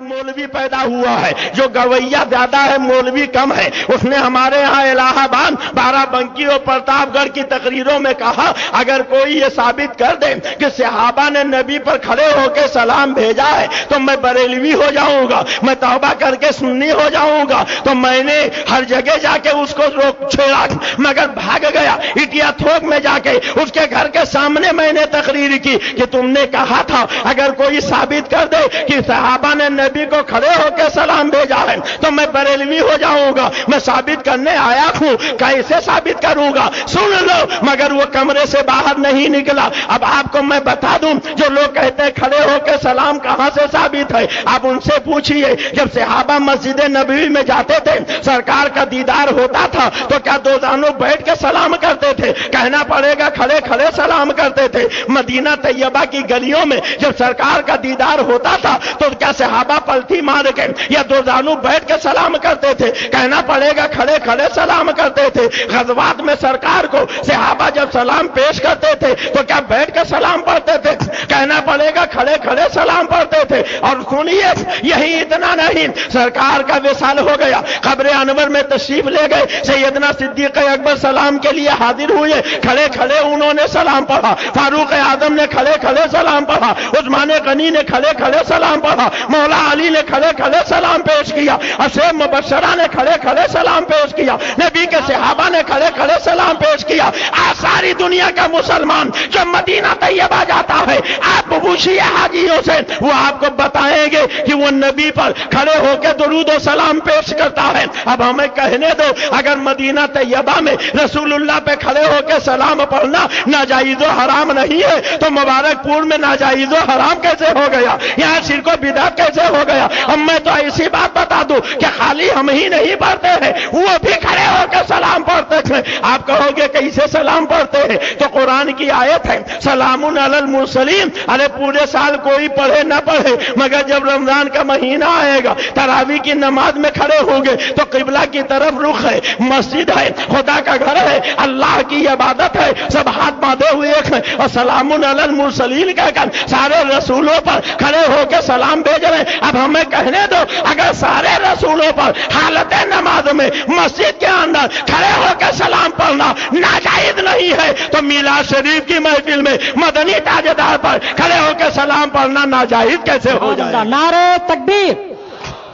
ایک مولوی پیدا ہوا ہے جو گویا زیادہ ہے مولوی کم ہے. اس نے ہمارے ہاں الہ آباد بارہ بنکی اور پرتاپ گڑھ کی تقریروں میں کہا اگر کوئی یہ ثابت کر دے کہ صحابہ نے نبی پر کھڑے ہو کے سلام بھیجا ہے تو میں بریلوی ہو جاؤں گا, میں توبہ کر کے سنی ہو جاؤں گا. تو میں نے ہر جگہ جا کے اس کو روک چھیڑا مگر بھاگ گیا. اٹیا تھوک میں جا کے اس کے گھر کے سامنے میں نے تقریر کی کہ تم نے کہا تھا اگر کوئی ثابت کر دے کہ صحابہ نے نبی کو کھڑے ہو کے سلام بھیجا ہے تو میں بریلوی ہو جاؤں گا. میں ثابت کرنے آیا ہوں, کیسے ثابت کروں گا؟ سن لو. مگر وہ کمرے سے باہر نہیں نکلا. اب آپ کو میں بتا دوں جو لوگ کہتے ہیں کھڑے ہو کے سلام کہاں سے ثابت ہے, آپ ان سے پوچھئے جب صحابہ مسجد نبوی میں جاتے تھے سرکار کا دیدار ہوتا تھا تو کیا دو دانوں بیٹھ کے سلام کرتے تھے؟ کہنا پڑے گا کھڑے کھڑے سلام کرتے تھے. مدینہ طیبہ کی گلیوں میں جب سرکار کا دیدار ہوتا تھا تو کیا صحابہ پلٹی مار کے یا دو دانوں بیٹھ کے سلام کرتے تھے؟ کہنا پڑے گا کھڑے کھڑے سلام کرتے تھے. غزوات میں سرکار کو صحابہ جب سلام پیش کرتے تھے تو کیا بیٹھ کے سلام پڑھتے تھے؟ کہنا پڑے گا کھڑے کھڑے سلام پڑھتے تھے. اور سنیے یہی اتنا نہیں, سرکار کا وصال ہو گیا, قبر انور میں تشریف لے گئے, سیدنا صدیق اکبر سلام کے لیے حاضر ہوئے, کھڑے کھڑے انہوں نے سلام پڑھا. فاروق اعظم نے کھڑے کھڑے سلام پڑھا, عثمان غنی نے کھڑے کھڑے سلام پڑھا, مولا علی نے کھڑے کھڑے سلام پیش کیا, اشیب مبشرہ نے کھڑے کھڑے سلام پیش کیا, نبی کے صحابہ نے کھڑے کھڑے سلام پیش کیا. آج ساری دنیا کا مسلمان جو مدینہ طیبہ جاتا ہے آپ پوچھیے حاجیوں سے, وہ آپ کو بتائیں گے کہ وہ نبی پر کھڑے ہو کے درود و سلام پیش کرتا ہے. اب ہمیں کہنے دو اگر مدینہ طیبہ میں رسول اللہ پہ کھڑے ہو کے سلام پڑھنا ناجائز و حرام نہیں ہے تو مبارک پور میں ناجائز و حرام کیسے ہو گیا؟ یہاں شرک و بدعت کیسے ہو گیا؟ اب میں تو ایسی بات بتا دوں کہ خالی ہم ہی نہیں پڑھتے ہیں, وہ بھی کھڑے ہو کے سلام پڑھتے تھے. آپ کہو گے کیسے سلام پڑھتے ہیں؟ تو قرآن کی آیت ہے سلام علی المرسلین. ارے پورے سال کوئی پڑھے نہ پڑھے مگر جب رمضان کا مہینہ آئے گا تراویح کی نماز میں کھڑے ہوں گے تو قبلہ کی طرف رخ ہے, مسجد ہے, خدا کا گھر ہے, اللہ کی عبادت ہے, سب ہاتھ باندھے ہوئے ہیں اور سلام علی المرسلین کہہ کر سارے رسولوں پر کھڑے ہو کے سلام بھیج رہے ہیں. اب ہمیں کہنے دو اگر سارے رسولوں پر حالت نماز میں مسجد کے اندر کھڑے ہو کے سلام پڑھنا ناجائز نہیں ہے تو میلاد شریف کی محفل میں مدنی تاجدار پر کھڑے ہو کے سلام پڑھنا ناجائز کیسے ہو جائے؟ نعرہ تکبیر,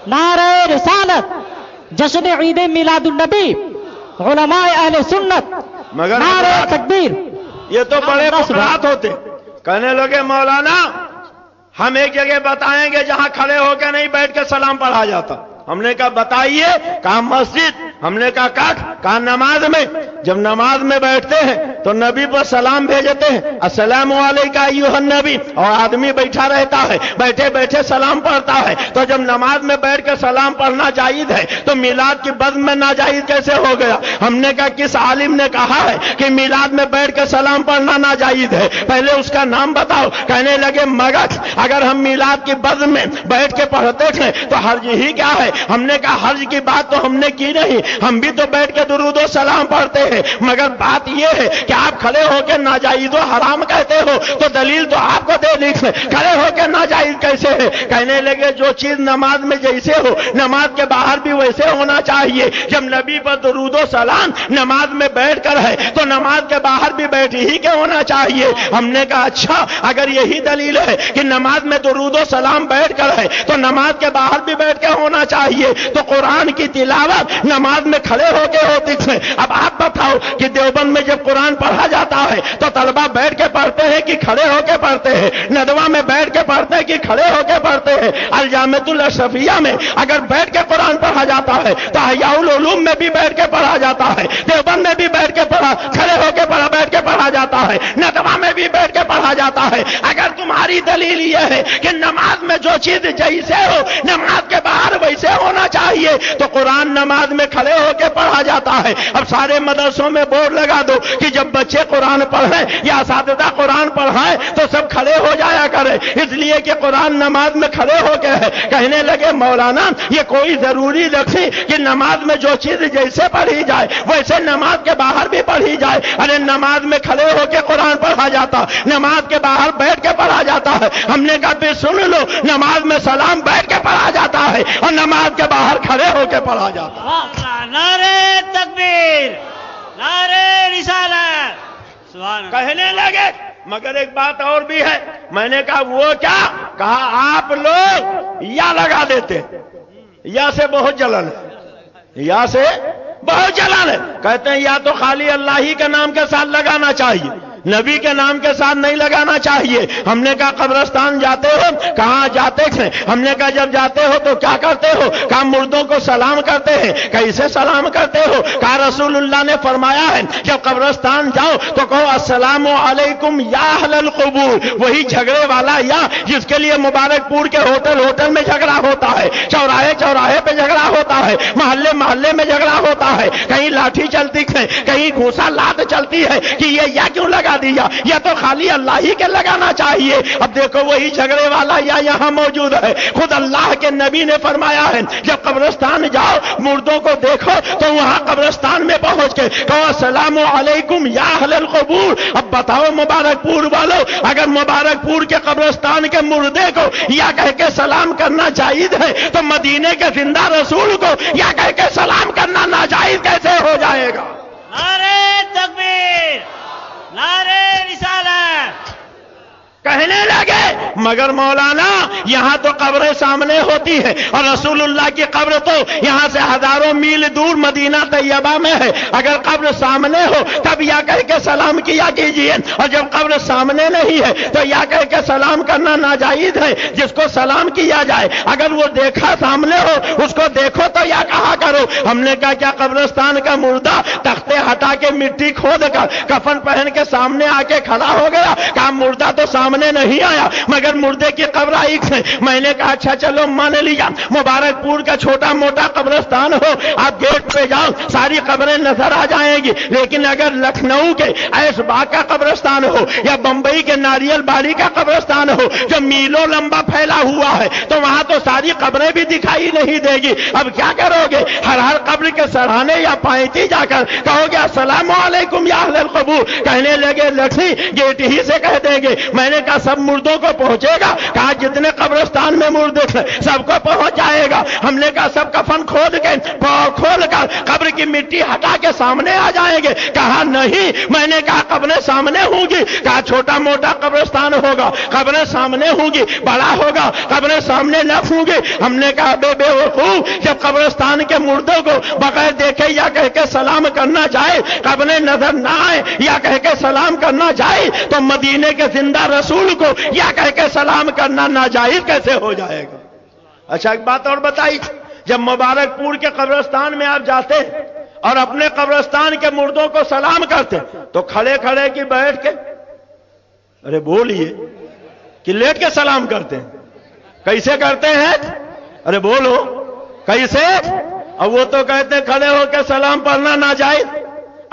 نعرہ رسالت, جشن عید میلاد النبی, علماء اہل سنت, مگر نعرہ تکبیر. یہ تو بڑے بات ہوتے. کہنے لگے مولانا ہم ایک جگہ بتائیں گے جہاں کھڑے ہو کے نہیں بیٹھ کے سلام پڑھا جاتا. ہم نے کہا بتائیے. کہا مسجد. ہم نے کہا نماز میں. جب نماز میں بیٹھتے ہیں تو نبی پر سلام بھیجتے ہیں السلام علیکم ایھا النبی, اور آدمی بیٹھا رہتا ہے بیٹھے بیٹھے سلام پڑھتا ہے. تو جب نماز میں بیٹھ کے سلام پڑھنا جائز ہے تو میلاد کی بزم میں ناجائز کیسے ہو گیا؟ ہم نے کہا کس عالم نے کہا ہے کہ میلاد میں بیٹھ کے سلام پڑھنا ناجائز ہے؟ پہلے اس کا نام بتاؤ. کہنے لگے مگر اگر ہم میلاد کی بزم میں بیٹھ کے پڑھتے تھے تو حرج ہی کیا ہے؟ ہم نے کہا حرج کی بات تو ہم نے کی نہیں, ہم بھی تو بیٹھ کے درود و سلام پڑھتے ہیں, مگر بات یہ ہے کہ آپ کھڑے ہو کے ناجائز و حرام کہتے ہو تو دلیل تو آپ کو دے دیکھ. کھڑے ہو کے ناجائز کیسے ہے؟ کہنے لگے جو چیز نماز میں جیسے ہو نماز کے باہر بھی ویسے ہونا چاہیے. جب نبی پر درود و سلام نماز میں بیٹھ کر ہے تو نماز کے باہر بھی بیٹھ ہی کے ہونا چاہیے. ہم نے کہا اچھا اگر یہی دلیل ہے کہ نماز میں درود و سلام بیٹھ کر ہے تو نماز کے باہر بھی بیٹھ کے ہونا چاہیے تو قرآن کی تلاوت نماز میں کھڑے ہو کے ہوتی ہے. اب آپ بتاؤ کہ دیوبند میں جب قرآن پڑھا جاتا ہے تو طلبہ بیٹھ کے پڑھتے ہیں کہ کھڑے ہو کے پڑھتے ہیں؟ ندوہ میں بیٹھ کے پڑھتے ہیں کہ کھڑے ہو کے پڑھتے ہیں؟ الجامعۃ الاشرفیہ میں اگر بیٹھ کے قرآن پڑھا جاتا ہے تو احیاء العلوم میں بھی بیٹھ کے پڑھا جاتا ہے, دیوبند میں بھی بیٹھ کے پڑھا کھڑے ہو کے پڑھا بیٹھ کے پڑھا جاتا ہے, ندوہ میں بھی بیٹھ کے پڑھا جاتا ہے. اگر تمہاری دلیل یہ ہے کہ نماز میں جو چیز جیسے ہو نماز کے باہر ویسے ہونا چاہیے تو قرآن نماز میں کھڑے ہو کے پڑھا جاتا ہے. اب سارے مدرسوں میں بورڈ لگا دو کہ جب بچے قرآن پڑھیں یا اساتذہ قرآن پڑھائیں تو سب کھڑے ہو جایا کرے, اس لیے کہ قرآن نماز میں کھڑے ہو کے ہے. کہنے لگے مولانا یہ کوئی ضروری رکھی کہ نماز میں جو چیز جیسے پڑھی جائے ویسے نماز کے باہر بھی پڑھی جائے؟ ارے نماز میں کھڑے ہو کے قرآن پڑھا جاتا, نماز کے باہر بیٹھ کے پڑھا جاتا ہے. ہم نے کہا پھر سن لو, نماز میں سلام بیٹھ کے پڑھا جاتا کے پڑھا جاتا ہے۔ اللہ، نعرے تکبیر، نعرے رسالت، سبحان اللہ۔ کہنے لگے مگر ایک بات اور بھی ہے۔ میں نے کہا وہ کیا؟ کہا آپ لوگ یا لگا دیتے، یا سے بہت جلن ہے، یا سے بہت جلن ہے۔ کہتے ہیں یا تو خالی اللہ ہی کے نام کے ساتھ لگانا چاہیے، نبی کے نام کے ساتھ نہیں لگانا چاہیے۔ ہم نے کہا قبرستان جاتے ہو؟ کہاں جاتے تھے؟ ہم نے کہا جب جاتے ہو تو کیا کرتے ہو؟ کہا مردوں کو سلام کرتے ہیں۔ کیسے سلام کرتے ہو؟ کہا رسول اللہ نے فرمایا ہے جب قبرستان جاؤ تو کہو السلام علیکم یا اہل القبور۔ وہی جھگڑے والا یا جس کے لیے مبارک پور کے ہوٹل میں جھگڑا ہوتا ہے، چوراہے پہ جھگڑا ہوتا ہے، محلے میں جھگڑا ہوتا ہے، کہیں لاٹھی چلتی ہے، کہیں گھوسا لات چلتی ہے کہ یہ یا کیوں لگا دیا، یا تو خالی اللہ ہی کے لگانا چاہیے۔ اب دیکھو وہی جھگڑے والا یا یہاں موجود ہے۔ خود اللہ کے نبی نے فرمایا ہے جب قبرستان جاؤ مردوں کو دیکھو تو وہاں قبرستان میں پہنچ کے کہو السلام علیکم یا اہل القبور۔ اب بتاؤ مبارک پور والو، اگر مبارک پور کے قبرستان کے مردے کو یا کہہ کے سلام کرنا جائز ہے تو مدینے کے زندہ رسول کو یا کہہ کے سلام کرنا ناجائز کیسے ہو جائے گا؟ نعرے تکبیر، نعرے رسالت۔ کہنے لگے مگر مولانا یہاں تو قبریں سامنے ہوتی ہے اور رسول اللہ کی قبر تو یہاں سے ہزاروں میل دور مدینہ طیبہ میں ہے، اگر قبر سامنے ہو تب یا کہہ کے سلام کیا کیجیے، اور جب قبر سامنے نہیں ہے تو یا کہہ کے سلام کرنا ناجائز ہے۔ جس کو سلام کیا جائے اگر وہ دیکھا سامنے ہو اس کو دیکھو تو یا کہا کرو۔ ہم نے کہا کیا قبرستان کا مردہ تختے ہٹا کے مٹی کھود کر کفن پہن کے سامنے آ کے کھڑا ہو گیا؟ کہا مردہ تو سامنے نہیں آیا مگر مردے کی قبر آئی ہے۔ میں نے کہا اچھا چلو مان لیا مبارک پور کا چھوٹا موٹا قبرستان ہو، آپ گیٹ پہ جاؤ ساری قبریں نظر آ جائیں گی، لیکن اگر لکھنؤ کے ایس باغ کا قبرستان ہو یا بمبئی کے ناریل باڑی کا قبرستان ہو جو میلوں لمبا پھیلا ہوا ہے تو وہاں تو ساری قبریں بھی دکھائی نہیں دے گی۔ اب کیا کرو گے؟ ہر قبر کے سرحانے یا پائنتی جا کر کہو گے السلام علیکم یا اہل القبور۔ کہنے لگے لکھی گیٹ ہی سے کہہ دیں گے۔ میں نے کہا سب مردوں کو پہنچے گا؟ کہا جتنے قبرستان میں مردے تھے سب کو پہنچ جائے گا۔ ہم نے کہا سب کفن کھود کے کھول کر قبر کی مٹی ہٹا کے سامنے آ جائیں گے؟ کہا نہیں۔ میں نے کہا قبریں سامنے ہوں گی؟ کہا چھوٹا موٹا قبرستان ہوگا قبریں سامنے ہوں گی، بڑا ہوگا قبریں سامنے نہ ہوں گی۔ ہم نے کہا بے وقوف، جب قبرستان کے مردوں کو بغیر دیکھے یا کہہ کے سلام کرنا جائے، قبریں نظر نہ آئے یا کہہ کے سلام کرنا جائے تو مدینے کے زندہ رسول کو یا کہہ کے سلام کرنا ناجائز کیسے ہو جائے گا؟ اچھا ایک بات اور بتائی، جب مبارک پور کے قبرستان میں آپ جاتے اور اپنے قبرستان کے مردوں کو سلام کرتے تو کھڑے کھڑے کی بیٹھ کے، ارے بولیے، کہ لیٹ کے سلام کرتے ہیں؟ کیسے کرتے ہیں؟ ارے بولو کیسے؟ اب وہ تو کہتے ہیں کھڑے ہو کے سلام پڑھنا ناجائز۔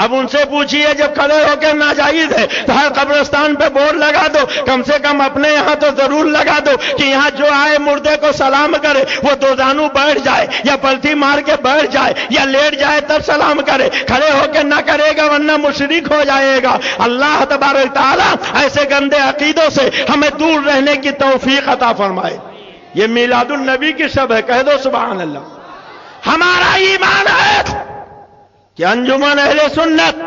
اب ان سے پوچھئے جب کھڑے ہو کے ناجائز ہے تو ہر قبرستان پہ بورڈ لگا دو، کم سے کم اپنے یہاں تو ضرور لگا دو کہ یہاں جو آئے مردے کو سلام کرے وہ دو زانو بیٹھ جائے یا پلٹی مار کے بیٹھ جائے یا لیٹ جائے تب سلام کرے، کھڑے ہو کے نہ کرے گا ورنہ مشرک ہو جائے گا۔ اللہ تبارک تعالیٰ ایسے گندے عقیدوں سے ہمیں دور رہنے کی توفیق عطا فرمائے۔ یہ میلاد النبی کی شب ہے، کہہ دو سبحان اللہ۔ ہمارا ایمان ہے کہ انجمن اہل سنت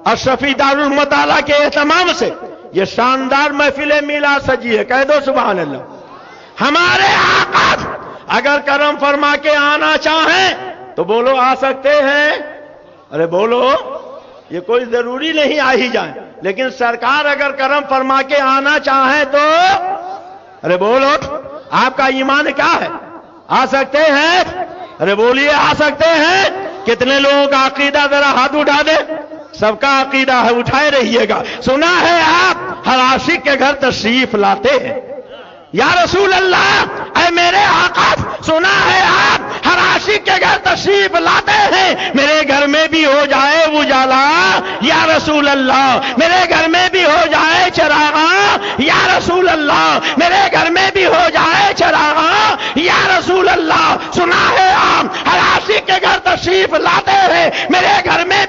اشرفی دارالمطالعہ کے اہتمام سے یہ شاندار محفل میلاد سجی ہے، کہہ دو سبحان اللہ۔ ہمارے آقا اگر کرم فرما کے آنا چاہیں تو بولو آ سکتے ہیں؟ ارے بولو، یہ کوئی ضروری نہیں آ ہی جائیں، لیکن سرکار اگر کرم فرما کے آنا چاہیں تو ارے بولو، آپ کا ایمان کیا ہے؟ آ سکتے ہیں؟ ارے بولیے آ سکتے ہیں؟ کتنے لوگوں کا عقیدہ ذرا ہاتھ اٹھا دے۔ سب کا عقیدہ ہے، اٹھائے رہیے گا۔ سنا ہے آپ ہر عاشق کے گھر تشریف لاتے ہیں، یا رسول اللہ اے میرے آقا، سنا ہے آپ ہر عاشق کے گھر تشریف لاتے ہیں، میرے گھر میں بھی ہو جائے اجالا یا رسول اللہ، میرے گھر میں بھی ہو جائے چراغاں یا رسول اللہ، میرے گھر میں بھی ہو جائے چراغاں یا رسول اللہ۔ سنا ہے آپ ہر عاشق کے گھر تشریف لاتے ہیں، میرے گھر میں